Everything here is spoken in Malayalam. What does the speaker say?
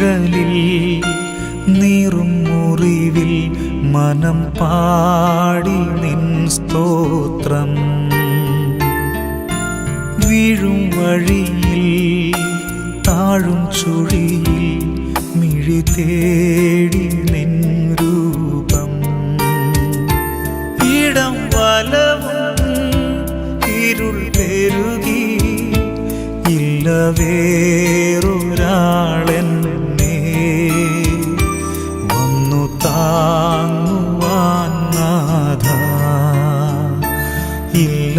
നിഴലിൽ നീറും മുറിവിൽ മനം പാടി നിൻ സ്തോത്രം. വീഴും വഴിയിൽ താഴും ചുഴിയിൽ മിഴി തേടി നിൻ രൂപം. ഇടം വലവും ഇരുൾ പെരുകി ഇല്ല വേറൊരാളെന്നെ വന്നു താങ്ങുവാൻ നാഥാ. ഇല്ല